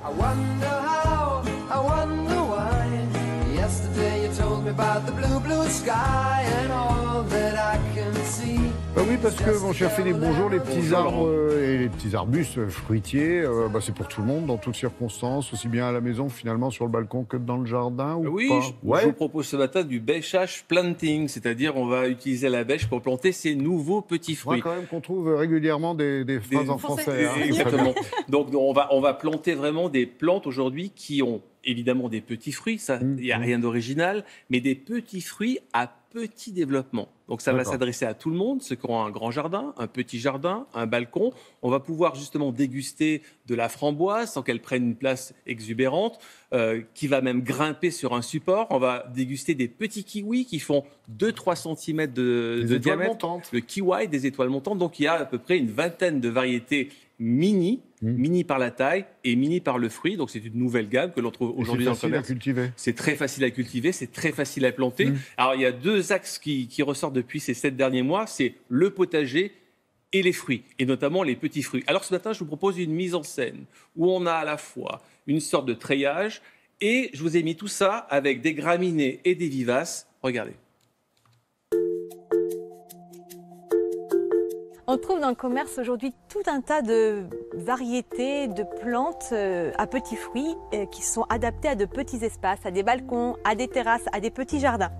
I wonder how, I wonder why. Yesterday you told me about the blue, blue sky and all that I can see. Oui, parce que, mon cher Philippe, bonjour, les petits arbres et les petits arbustes fruitiers, c'est pour tout le monde, dans toutes circonstances, aussi bien à la maison, finalement, sur le balcon que dans le jardin, ou Oui, pas? je vous propose ce matin du bêchage planting, c'est-à-dire on va utiliser la bêche pour planter ces nouveaux petits Moi, fruits. quand même, qu'on trouve régulièrement des phrases en français. Hein. Exactement. Donc on va planter vraiment des plantes aujourd'hui qui ont évidemment des petits fruits, ça, il n'y a rien d'original, mais des petits fruits à petit développement. Donc ça va s'adresser à tout le monde, ceux qui ont un grand jardin, un petit jardin, un balcon. On va pouvoir justement déguster de la framboise sans qu'elle prenne une place exubérante, qui va même grimper sur un support. On va déguster des petits kiwis qui font 2-3 cm de diamètre. Montantes. Le kiwi, des étoiles montantes. Donc il y a à peu près une vingtaine de variétés mini par la taille et mini par le fruit. Donc c'est une nouvelle gamme que l'on trouve aujourd'hui dans le commerce. C'est facile à cultiver. C'est très facile à cultiver, c'est très facile à planter. Alors il y a deux axes qui ressortent depuis ces 7 derniers mois, c'est le potager et les fruits, et notamment les petits fruits. Alors ce matin, je vous propose une mise en scène où on a à la fois une sorte de treillage et je vous ai mis tout ça avec des graminées et des vivaces. Regardez. On trouve dans le commerce aujourd'hui tout un tas de variétés de plantes à petits fruits qui sont adaptées à de petits espaces, à des balcons, à des terrasses, à des petits jardins.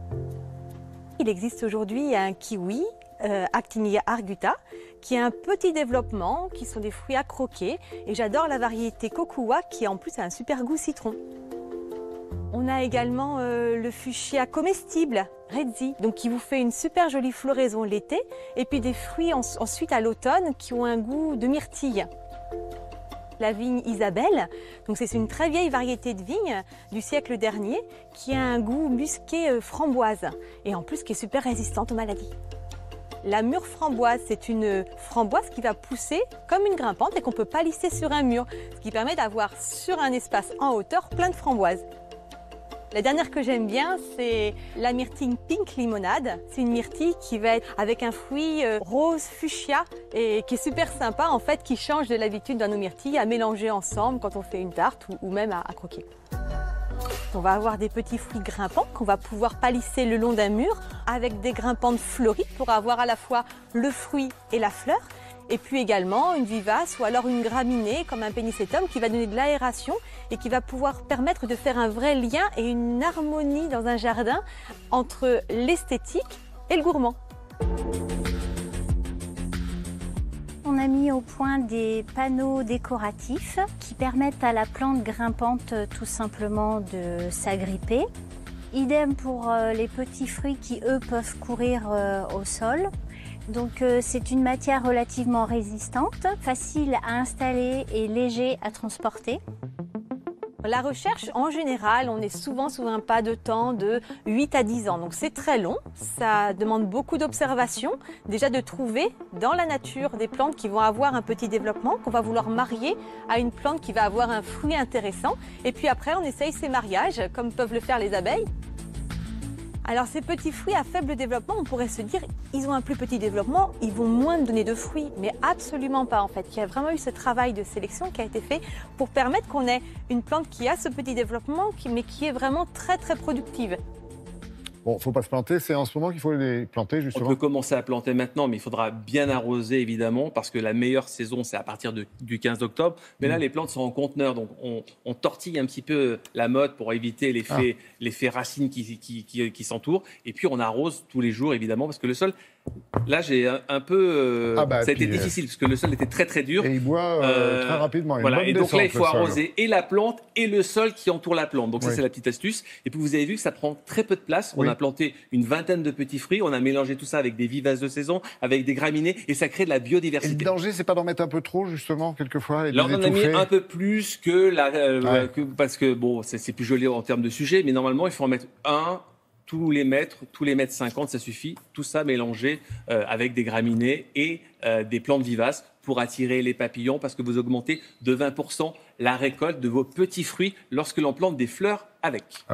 Il existe aujourd'hui un kiwi, Actinia arguta, qui a un petit développement, qui sont des fruits à croquer. Et j'adore la variété Kokua qui en plus a un super goût citron. On a également le fuchsia comestible, Redzi, donc qui vous fait une super jolie floraison l'été, et puis des fruits ensuite à l'automne qui ont un goût de myrtille. La vigne Isabelle, donc c'est une très vieille variété de vigne du siècle dernier qui a un goût musqué framboise et en plus qui est super résistante aux maladies. La mûre framboise, c'est une framboise qui va pousser comme une grimpante et qu'on peut palisser sur un mur, ce qui permet d'avoir sur un espace en hauteur plein de framboises. La dernière que j'aime bien, c'est la myrtille Pink Limonade. C'est une myrtille qui va être avec un fruit rose fuchsia et qui est super sympa en fait, qui change de l'habitude dans nos myrtilles à mélanger ensemble quand on fait une tarte ou même à croquer. On va avoir des petits fruits grimpants qu'on va pouvoir palisser le long d'un mur avec des grimpantes fleuries pour avoir à la fois le fruit et la fleur. Et puis également une vivace ou alors une graminée comme un pénicétum qui va donner de l'aération et qui va pouvoir permettre de faire un vrai lien et une harmonie dans un jardin entre l'esthétique et le gourmand. On a mis au point des panneaux décoratifs qui permettent à la plante grimpante tout simplement de s'agripper. Idem pour les petits fruits qui, eux, peuvent courir au sol. Donc c'est une matière relativement résistante, facile à installer et léger à transporter. La recherche, en général, on est souvent sous un pas de temps de 8 à 10 ans. Donc c'est très long, ça demande beaucoup d'observation. Déjà de trouver dans la nature des plantes qui vont avoir un petit développement, qu'on va vouloir marier à une plante qui va avoir un fruit intéressant. Et puis après, on essaye ces mariages, comme peuvent le faire les abeilles. Alors ces petits fruits à faible développement, on pourrait se dire, ils ont un plus petit développement, ils vont moins donner de fruits, mais absolument pas en fait. Il y a vraiment eu ce travail de sélection qui a été fait pour permettre qu'on ait une plante qui a ce petit développement, mais qui est vraiment très très productive. Bon, faut pas se planter, c'est en ce moment qu'il faut les planter justement. On peut commencer à planter maintenant, mais il faudra bien arroser évidemment, parce que la meilleure saison, c'est à partir du 15 octobre. Mais là, les plantes sont en conteneur, donc on tortille un petit peu la mode pour éviter l'effet racine qui s'entoure. Et puis on arrose tous les jours évidemment, parce que le sol, là j'ai un peu... ça a été difficile, parce que le sol était très très dur. Et il boit très rapidement. Voilà. Et donc là, il faut arroser et la plante et le sol qui entoure la plante. Donc ça, c'est la petite astuce. Et puis vous avez vu que ça prend très peu de place. On a planté une vingtaine de petits fruits. On a mélangé tout ça avec des vivaces de saison, avec des graminées, et ça crée de la biodiversité. Et le danger, c'est pas d'en mettre un peu trop, justement, quelquefois. Là, on en a mis un peu plus parce que bon, c'est plus joli en termes de sujet, mais normalement, il faut en mettre un tous les mètres 50, ça suffit. Tout ça mélangé avec des graminées et des plantes vivaces pour attirer les papillons, parce que vous augmentez de 20% la récolte de vos petits fruits lorsque l'on plante des fleurs avec.